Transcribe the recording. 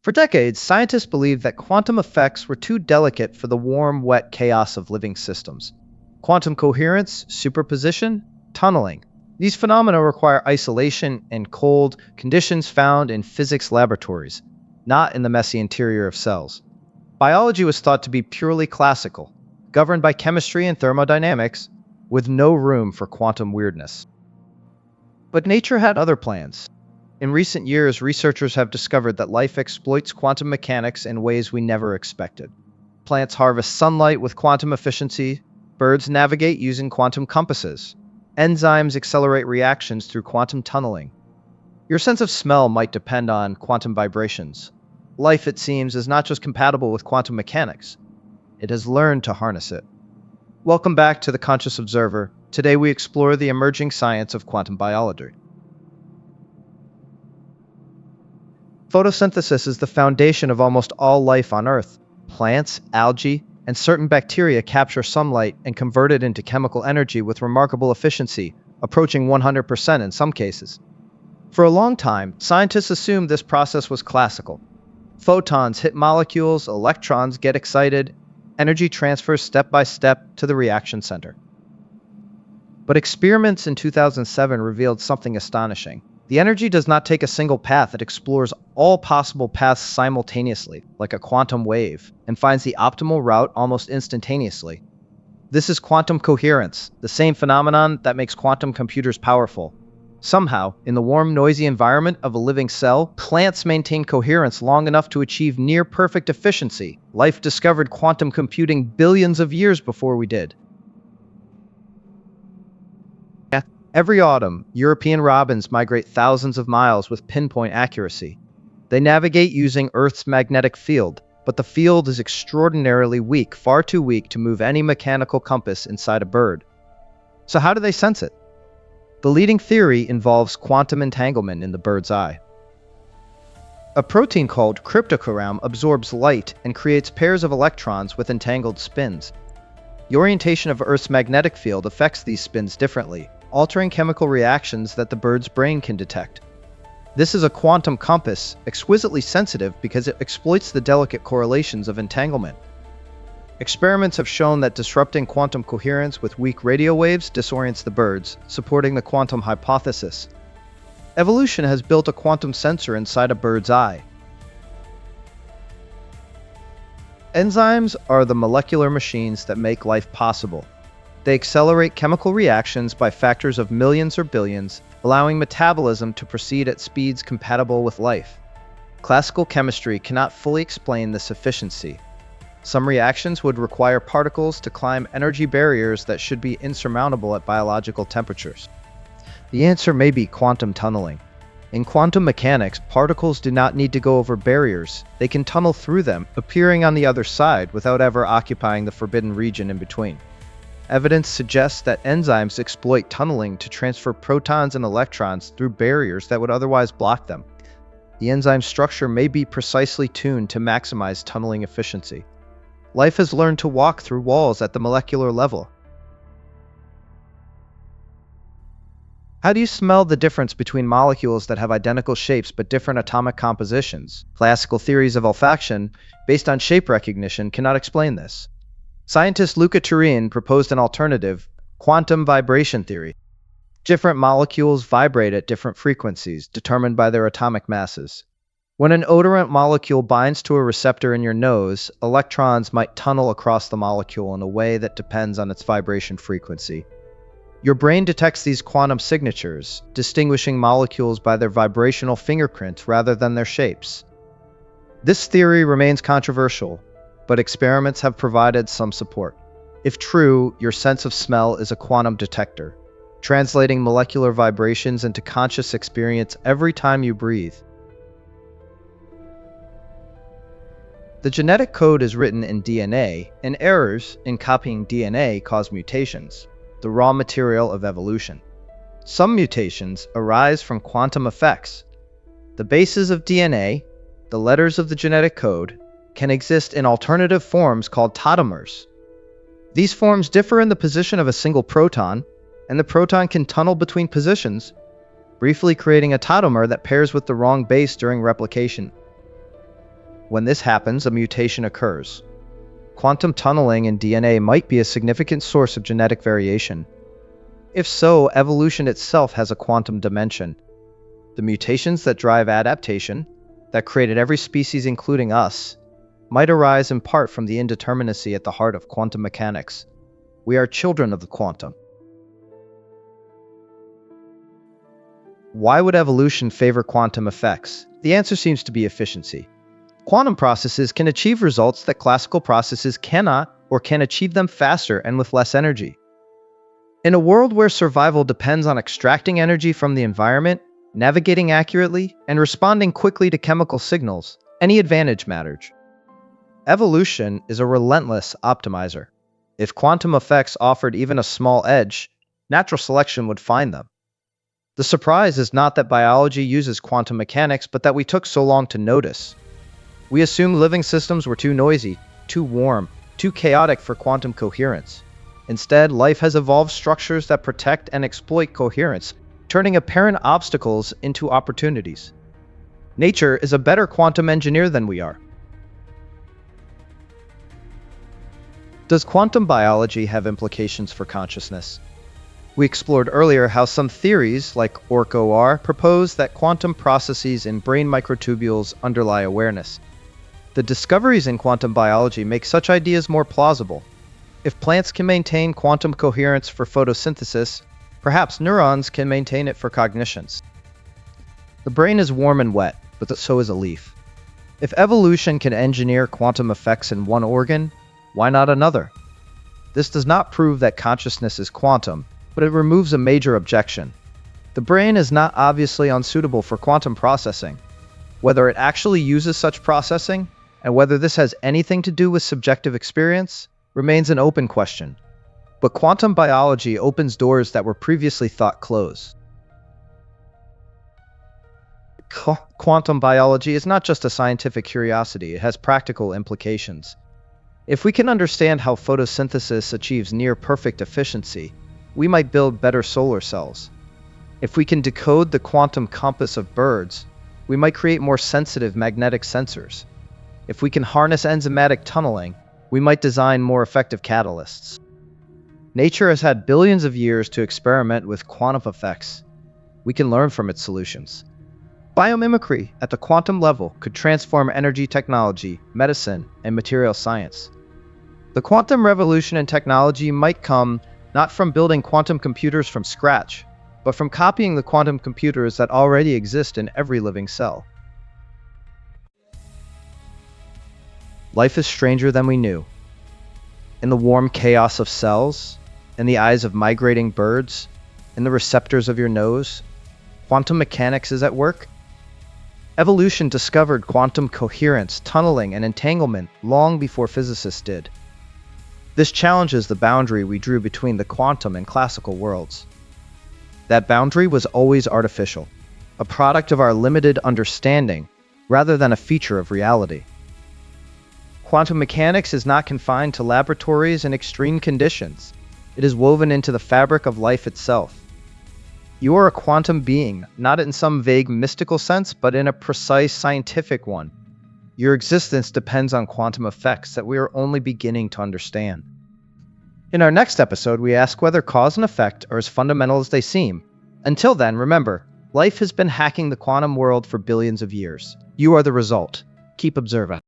For decades, scientists believed that quantum effects were too delicate for the warm, wet chaos of living systems. Quantum coherence, superposition, tunneling. These phenomena require isolation and cold conditions found in physics laboratories, not in the messy interior of cells. Biology was thought to be purely classical, governed by chemistry and thermodynamics, with no room for quantum weirdness. But nature had other plans. In recent years, researchers have discovered that life exploits quantum mechanics in ways we never expected. Plants harvest sunlight with quantum efficiency, birds navigate using quantum compasses, enzymes accelerate reactions through quantum tunneling. Your sense of smell might depend on quantum vibrations. Life, it seems, is not just compatible with quantum mechanics, it has learned to harness it. Welcome back to The Conscious Observer. Today we explore the emerging science of quantum biology. Photosynthesis is the foundation of almost all life on Earth. Plants, algae, and certain bacteria capture sunlight and convert it into chemical energy with remarkable efficiency, approaching 100% in some cases. For a long time, scientists assumed this process was classical. Photons hit molecules, electrons get excited, energy transfers step by step to the reaction center. But experiments in 2007 revealed something astonishing. The energy does not take a single path, it explores all possible paths simultaneously, like a quantum wave, and finds the optimal route almost instantaneously. This is quantum coherence, the same phenomenon that makes quantum computers powerful. Somehow, in the warm, noisy environment of a living cell, plants maintain coherence long enough to achieve near-perfect efficiency. Life discovered quantum computing billions of years before we did. Every autumn, European robins migrate thousands of miles with pinpoint accuracy. They navigate using Earth's magnetic field, but the field is extraordinarily weak, far too weak to move any mechanical compass inside a bird. So how do they sense it? The leading theory involves quantum entanglement in the bird's eye. A protein called cryptochrome absorbs light and creates pairs of electrons with entangled spins. The orientation of Earth's magnetic field affects these spins differently, altering chemical reactions that the bird's brain can detect. This is a quantum compass, exquisitely sensitive because it exploits the delicate correlations of entanglement. Experiments have shown that disrupting quantum coherence with weak radio waves disorients the birds, supporting the quantum hypothesis. Evolution has built a quantum sensor inside a bird's eye. Enzymes are the molecular machines that make life possible. They accelerate chemical reactions by factors of millions or billions, allowing metabolism to proceed at speeds compatible with life. Classical chemistry cannot fully explain this efficiency. Some reactions would require particles to climb energy barriers that should be insurmountable at biological temperatures. The answer may be quantum tunneling. In quantum mechanics, particles do not need to go over barriers. They can tunnel through them, appearing on the other side without ever occupying the forbidden region in between. Evidence suggests that enzymes exploit tunneling to transfer protons and electrons through barriers that would otherwise block them. The enzyme structure may be precisely tuned to maximize tunneling efficiency. Life has learned to walk through walls at the molecular level. How do you smell the difference between molecules that have identical shapes but different atomic compositions? Classical theories of olfaction, based on shape recognition, cannot explain this. Scientist Luca Turin proposed an alternative, quantum vibration theory. Different molecules vibrate at different frequencies, determined by their atomic masses. When an odorant molecule binds to a receptor in your nose, electrons might tunnel across the molecule in a way that depends on its vibration frequency. Your brain detects these quantum signatures, distinguishing molecules by their vibrational fingerprints rather than their shapes. This theory remains controversial, but experiments have provided some support. If true, your sense of smell is a quantum detector, translating molecular vibrations into conscious experience every time you breathe. The genetic code is written in DNA, and errors in copying DNA cause mutations, the raw material of evolution. Some mutations arise from quantum effects. The bases of DNA, the letters of the genetic code, can exist in alternative forms called tautomers. These forms differ in the position of a single proton, and the proton can tunnel between positions, briefly creating a tautomer that pairs with the wrong base during replication. When this happens, a mutation occurs. Quantum tunneling in DNA might be a significant source of genetic variation. If so, evolution itself has a quantum dimension. The mutations that drive adaptation, that created every species including us, might arise in part from the indeterminacy at the heart of quantum mechanics. We are children of the quantum. Why would evolution favor quantum effects? The answer seems to be efficiency. Quantum processes can achieve results that classical processes cannot, or can achieve them faster and with less energy. In a world where survival depends on extracting energy from the environment, navigating accurately, and responding quickly to chemical signals, any advantage matters. Evolution is a relentless optimizer. If quantum effects offered even a small edge, natural selection would find them. The surprise is not that biology uses quantum mechanics, but that we took so long to notice. We assumed living systems were too noisy, too warm, too chaotic for quantum coherence. Instead, life has evolved structures that protect and exploit coherence, turning apparent obstacles into opportunities. Nature is a better quantum engineer than we are. Does quantum biology have implications for consciousness? We explored earlier how some theories, like OR, propose that quantum processes in brain microtubules underlie awareness. The discoveries in quantum biology make such ideas more plausible. If plants can maintain quantum coherence for photosynthesis, perhaps neurons can maintain it for cognitions. The brain is warm and wet, but so is a leaf. If evolution can engineer quantum effects in one organ, why not another? This does not prove that consciousness is quantum, but it removes a major objection. The brain is not obviously unsuitable for quantum processing. Whether it actually uses such processing, and whether this has anything to do with subjective experience, remains an open question. But quantum biology opens doors that were previously thought closed. Quantum biology is not just a scientific curiosity, it has practical implications. If we can understand how photosynthesis achieves near-perfect efficiency, we might build better solar cells. If we can decode the quantum compass of birds, we might create more sensitive magnetic sensors. If we can harness enzymatic tunneling, we might design more effective catalysts. Nature has had billions of years to experiment with quantum effects. We can learn from its solutions. Biomimicry at the quantum level could transform energy technology, medicine, and material science. The quantum revolution in technology might come not from building quantum computers from scratch, but from copying the quantum computers that already exist in every living cell. Life is stranger than we knew. In the warm chaos of cells, in the eyes of migrating birds, in the receptors of your nose, quantum mechanics is at work. Evolution discovered quantum coherence, tunneling, and entanglement long before physicists did. This challenges the boundary we drew between the quantum and classical worlds. That boundary was always artificial, a product of our limited understanding rather than a feature of reality. Quantum mechanics is not confined to laboratories and extreme conditions. It is woven into the fabric of life itself. You are a quantum being, not in some vague mystical sense, but in a precise scientific one. Your existence depends on quantum effects that we are only beginning to understand. In our next episode, we ask whether cause and effect are as fundamental as they seem. Until then, remember, life has been hacking the quantum world for billions of years. You are the result. Keep observing.